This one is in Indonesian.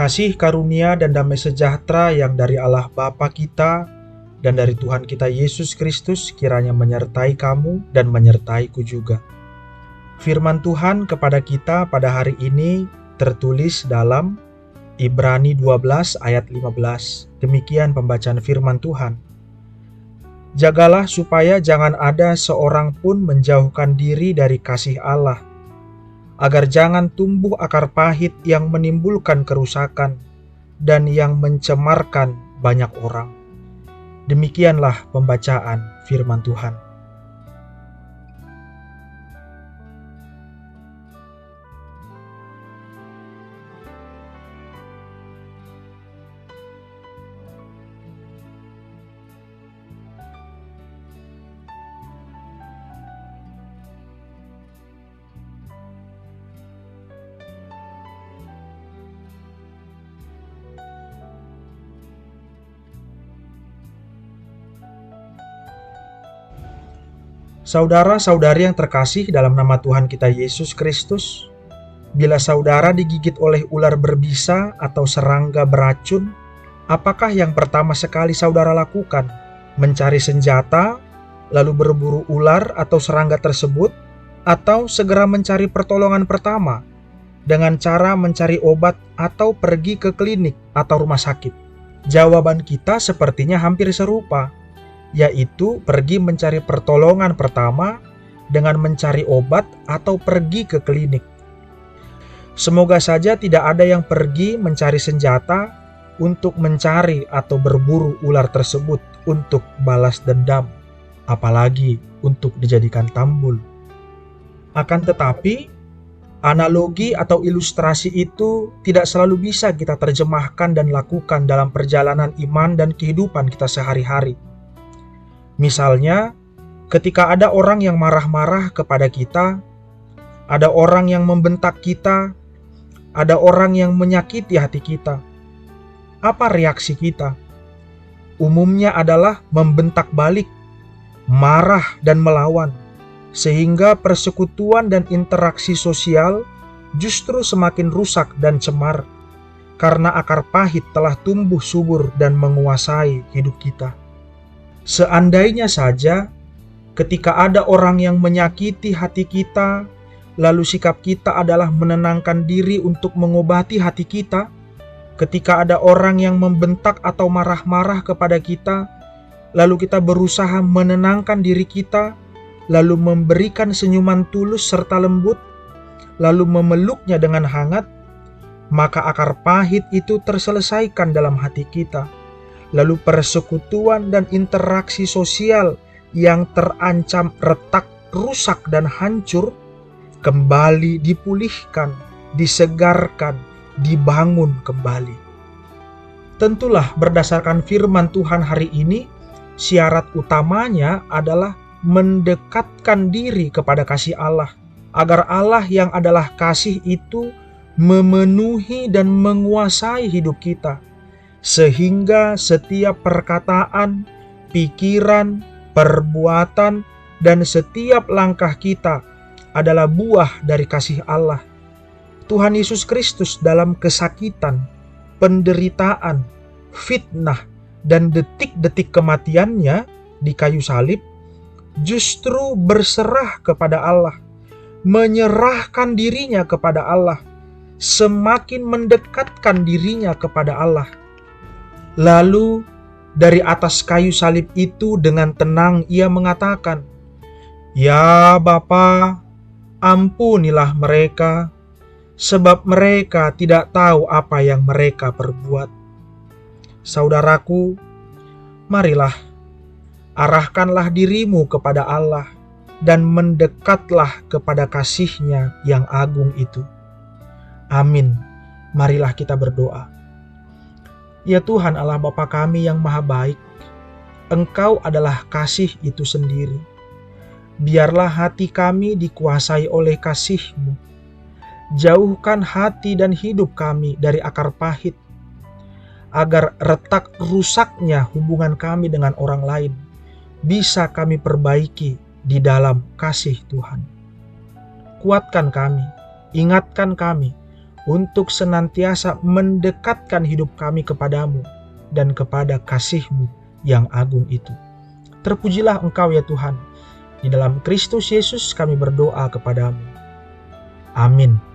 Kasih karunia dan damai sejahtera yang dari Allah Bapa kita dan dari Tuhan kita Yesus Kristus kiranya menyertai kamu dan menyertaiku juga. Firman Tuhan kepada kita pada hari ini tertulis dalam Ibrani 12 ayat 15. Demikian pembacaan firman Tuhan. Jagalah supaya jangan ada seorang pun menjauhkan diri dari kasih Allah, agar jangan tumbuh akar pahit yang menimbulkan kerusakan dan yang mencemarkan banyak orang. Demikianlah pembacaan firman Tuhan. Saudara-saudari yang terkasih dalam nama Tuhan kita Yesus Kristus, bila saudara digigit oleh ular berbisa atau serangga beracun, apakah yang pertama sekali saudara lakukan? Mencari senjata, lalu berburu ular atau serangga tersebut, atau segera mencari pertolongan pertama dengan cara mencari obat atau pergi ke klinik atau rumah sakit? Jawaban kita sepertinya hampir serupa, yaitu pergi mencari pertolongan pertama dengan mencari obat atau pergi ke klinik. Semoga saja tidak ada yang pergi mencari senjata untuk mencari atau berburu ular tersebut untuk balas dendam, apalagi untuk dijadikan tambul. Akan tetapi, analogi atau ilustrasi itu tidak selalu bisa kita terjemahkan dan lakukan dalam perjalanan iman dan kehidupan kita sehari-hari. Misalnya, ketika ada orang yang marah-marah kepada kita, ada orang yang membentak kita, ada orang yang menyakiti hati kita. Apa reaksi kita? Umumnya adalah membentak balik, marah dan melawan, sehingga persekutuan dan interaksi sosial justru semakin rusak dan cemar, karena akar pahit telah tumbuh subur dan menguasai hidup kita. Seandainya saja ketika ada orang yang menyakiti hati kita, lalu sikap kita adalah menenangkan diri untuk mengobati hati kita. Ketika ada orang yang membentak atau marah-marah kepada kita, lalu kita berusaha menenangkan diri kita, lalu memberikan senyuman tulus serta lembut, lalu memeluknya dengan hangat, maka akar pahit itu terselesaikan dalam hati kita. Lalu persekutuan dan interaksi sosial yang terancam retak, rusak, dan hancur kembali dipulihkan, disegarkan, dibangun kembali. Tentulah berdasarkan firman Tuhan hari ini, syarat utamanya adalah mendekatkan diri kepada kasih Allah, agar Allah yang adalah kasih itu memenuhi dan menguasai hidup kita, sehingga setiap perkataan, pikiran, perbuatan, dan setiap langkah kita adalah buah dari kasih Allah. Tuhan Yesus Kristus dalam kesakitan, penderitaan, fitnah, dan detik-detik kematiannya di kayu salib justru berserah kepada Allah, menyerahkan dirinya kepada Allah, semakin mendekatkan dirinya kepada Allah. Lalu dari atas kayu salib itu dengan tenang ia mengatakan, "Ya Bapa, ampunilah mereka, sebab mereka tidak tahu apa yang mereka perbuat." Saudaraku, marilah arahkanlah dirimu kepada Allah dan mendekatlah kepada kasih-Nya yang agung itu. Amin. Marilah kita berdoa. Ya Tuhan Allah Bapa kami yang maha baik, Engkau adalah kasih itu sendiri. Biarlah hati kami dikuasai oleh kasih-Mu. Jauhkan hati dan hidup kami dari akar pahit, agar retak rusaknya hubungan kami dengan orang lain bisa kami perbaiki di dalam kasih Tuhan. Kuatkan kami, ingatkan kami untuk senantiasa mendekatkan hidup kami kepadamu dan kepada kasih-Mu yang agung itu. Terpujilah Engkau ya Tuhan. Di dalam Kristus Yesus kami berdoa kepadamu. Amin.